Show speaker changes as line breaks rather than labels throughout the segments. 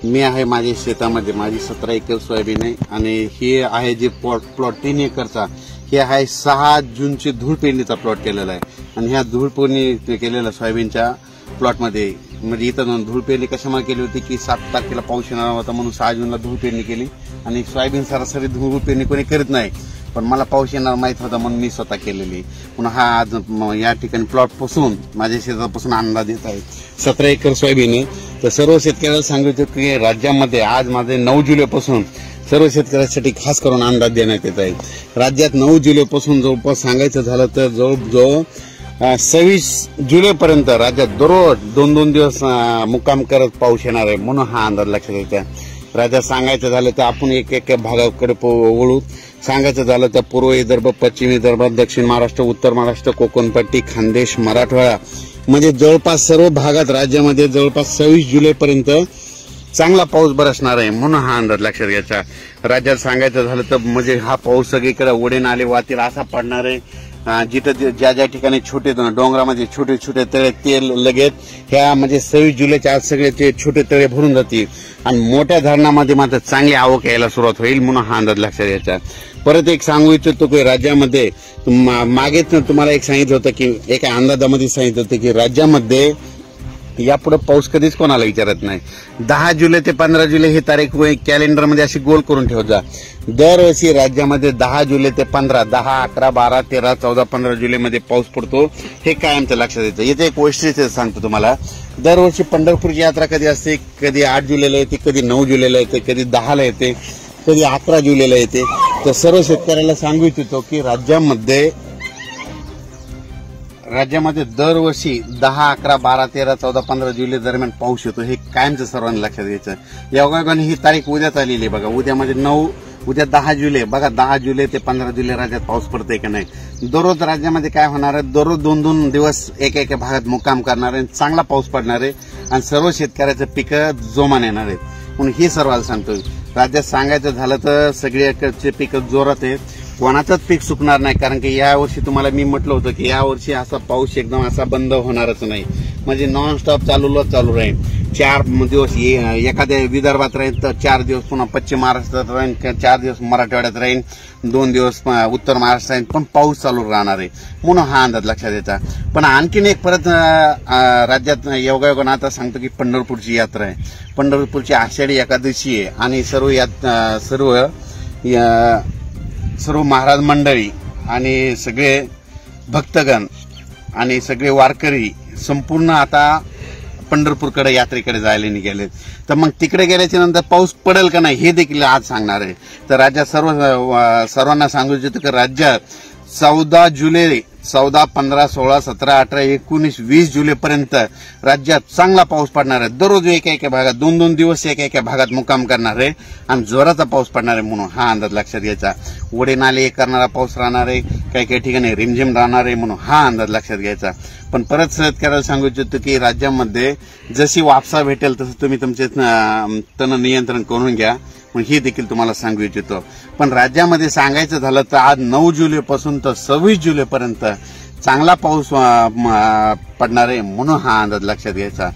मी आहे माझ्या शेतामध्ये माझी 17 एकर सोयाबीन आहे आणि हे आहे जे प्लॉट 3 एकरचा हे आहे 6 जूनचे धूळ पेरणीचा प्लॉट केलेला आहे आणि ह्या धूळ पेरणी केलेल्या सोयाबीनच्या प्लॉटमध्ये म्हणजे इथं धूळ पेरणी कशामुळे केली होती की 7 तारखेला पाऊस येणार होता म्हणून 6 जूनला धूळ पेरणी केली आणि सोयाबीन सरासरी धूळ पेरणी कोणी करत नाही पण मला पाऊस येणार माहित होता म्हणून मी स्वतः केलेली म्हणून हा आज या ठिकाणी प्लॉट पासून माझ्या शेतापासून अंदाज येत आहे 17 एकर सोयाबीन आहे। तर सर्व शेतकऱ्याला सांगायचं की राज्यामध्ये आज माझे 9 जुलैपासून सर्व शेतकऱ्यांसाठी खास करून अंदाज देण्यात येत आहे। राज्यात 9 जुलैपासून जवळपास सांगायचं झालं तर जवळजवळ 26 जुलैपर्यंत राज्यात दररोज 2-2 दिवस मुक्काम करत पाऊस येणार आहे म्हणून हा अंदाज लक्षात येतो। राज्यात सांगायचं झालं तर आपण एक भागाकडे वळू। सांगायचं झालं तर पूर्व विदर्भ, पश्चिम विदर्भ, दक्षिण महाराष्ट्र, उत्तर महाराष्ट्र, कोकणपट्टी, खानदेश, मराठवाडा म्हणजे जवळपास सर्व भागात राज्यामध्ये जवळपास 26 जुलैपर्यंत चांगला पाऊस बरसणार आहे म्हणून हा अंदाज लक्षात घ्यायचा। राज्यात सांगायचं झालं तर म्हणजे हा पाऊस सगळीकडे ओढे नाले वाहतील असा पडणार आहे। जिथं ज्या ठिकाणी छोटे डोंगरामध्ये छोटे छोटे तळे ते लगेच ह्या म्हणजे 26 जुलैच्या आज सगळे ते छोटे तळे भरून जातील आणि मोठ्या धरणामध्ये मात्र चांगली आवक यायला सुरुवात होईल म्हणून हा अंदाज लक्षात घ्यायचा। परत एक सांगू इच्छितो की राज्यामध्ये मागेच तुम्हाला एक सांगितलं होतं की एका अंदाजामध्ये सांगितलं होतं की राज्यामध्ये यापुढे पाऊस कधीच कोणाला विचारत नाही। 10 जुलै ते 15 जुलै ही तारीख कॅलेंडरमध्ये अशी गोल करून ठेवत जा। दरवर्षी राज्यामध्ये 10 जुलै ते 15, 10, 11, 12, 13, 14, 15 जुलैमध्ये पाऊस पडतो हे कायमचं लक्षात येतं। इथे एक वैशिष्ट्य सांगतो तुम्हाला। दरवर्षी पंढरपूरची यात्रा कधी असते, कधी 8 जुलैला येते, कधी 9 जुलैला येते, कधी 10ला येते, कधी 11 जुलैला येते। तर सर्व शेतकऱ्याला सांगू इच्छितो की राज्यामध्ये दरवर्षी 10, 11, 12, 13, 14, 15 जुलै दरम्यान पाऊस येतो हे कायमचं सर्वांनी लक्षात घ्यायचं। योगायोगाने ही तारीख उद्याच आलेली आहे बघा। उद्या म्हणजे 9, उद्या 10 जुलै बघा। 10 जुलै ते 15 जुलै राज्यात पाऊस पडतोय का नाही। दररोज राज्यामध्ये काय होणार आहे, दररोज 2-2 दिवस एका भागात मुक्काम करणार आहे, चांगला पाऊस पडणार आहे आणि सर्व शेतकऱ्याचं पिकं जोमाने येणार आहेत म्हणून हे सर्वांना सांगतोय। राज्यात सांगायचं झालं तर सगळीकडचे पिकं जोरात आहेत, कोणाचंच पीक सुकणार नाही कारण की यावर्षी तुम्हाला मी म्हटलं होतं की यावर्षी असा पाऊस एकदम असा बंद होणारच नाही म्हणजे नॉनस्टॉप चालू राहील। 4 दिवस एखाद्या विदर्भात राहील तर 4 दिवस पुन्हा पश्चिम महाराष्ट्रात राहील, 4 दिवस मराठवाड्यात राहील, 2 दिवस उत्तर महाराष्ट्रात राहील पण पाऊस चालू राहणार आहे म्हणून हा अंदाज लक्षात येता। पण आणखीन एक परत राज्यात योगायोगानं आता सांगतो की पंढरपूरची यात्रा आहे। पंढरपूरची आषाढी एकादशी आहे आणि सर्व महाराज मंडळी आणि सगळे भक्तगण आणि सगळे वारकरी संपूर्ण आता पंढरपूरकडे यात्रेकडे जायला निघाले। तर मग तिकडे गेल्याच्या नंतर पाऊस पडेल का नाही हे देखील आज सांगणार आहे। तर राज्यात सर्वांना सांगू इच्छितो की राज्यात 14 जुलै, 14, 15, 16, 17, 18, 19, 20 जुलैपर्यंत राज्यात चांगला पाऊस पडणार आहे। दररोज एका भागात 2-2 दिवस एका भागात मुक्काम करणार आहे आणि जोराचा पाऊस पडणार आहे म्हणून हा अंदाज लक्षात घ्यायचा। ओढे नाले करणारा पाऊस राहणार आहे, काही ठिकाणी रिमझिम राहणार आहे म्हणून हा अंदाज लक्षात घ्यायचा। पण परत शेतकऱ्याला सांगू इच्छितो की राज्यामध्ये जशी वापसा भेटेल तसं तुम्ही तुमचे तण नियंत्रण करून घ्या पण हे देखील तुम्हाला सांगू इच्छितो। पण राज्यामध्ये सांगायचं झालं तर आज 9 जुलैपासून तर 26 जुलैपर्यंत चांगला पाऊस पडणार आहे म्हणून हा अंदाज लक्षात घ्यायचा।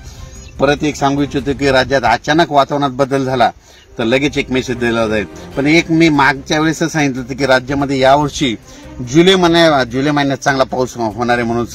परत एक सांगू इच्छितो की राज्यात अचानक वातावरणात बदल झाला तर लगेच एक मेसेज दिला जाईल। पण एक मी मागच्या वेळेस सांगितलं होतं की राज्यामध्ये यावर्षी जुलै महिन्यात चांगला पाऊस होणार आहे म्हणून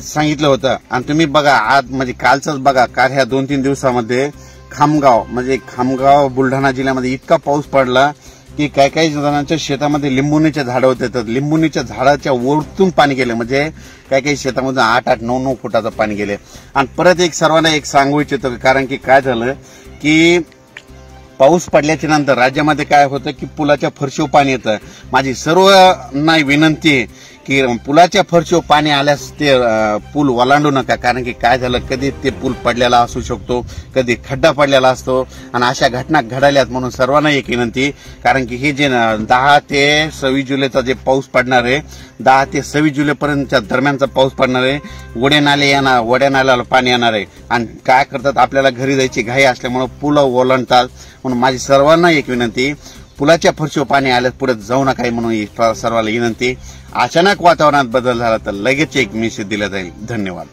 सांगितलं होतं आणि तुम्ही बघा आज म्हणजे कालचंच बघा काल ह्या 2-3 दिवसामध्ये खामगाव बुलढाणा जिल्ह्यामध्ये इतका पाऊस पडला की काही जणांच्या शेतामध्ये लिंबुणीचे झाडं होते तर लिंबुणीच्या झाडाच्या वरतून पाणी गेले म्हणजे काही शेतामध्ये 8-8, 9-9 फुटाचं पाणी गेले। आणि परत एक सर्वांना एक सांगू इच्छितो कारण की काय झालं की पाऊस पडल्याच्या नंतर राज्यामध्ये काय होतं की पुलाच्या फरशीवर पाणी येतं। माझी सर्वांना विनंती आहे की पुलाच्या फरशीवर पाणी आल्यास ते पूल ओलांडू नका कारण की काय झालं कधी ते पूल पडलेला असू शकतो, कधी खड्डा पडलेला असतो आणि अशा घटना घडल्यात म्हणून सर्वांना एक विनंती कारण की हे जे 10 ते 26 जुलैचा जे पाऊस पडणार आहे 10 ते 26 जुलैपर्यंतच्या दरम्यानचा पाऊस पडणार आहे। वड्या नाल्याला पाणी येणार आहे आणि काय करतात आपल्याला घरी जायची घाई असल्यामुळे पूल ओलांडतात म्हणून माझी सर्वांना एक विनंती पुलाच्या फरशीवर पाणी आल्यास पुढे जाऊ नका म्हणून सर्वांना विनंती। अचानक वातावरणात बदल झाला तर लगेच एक मेसेज दिला जाईल। धन्यवाद।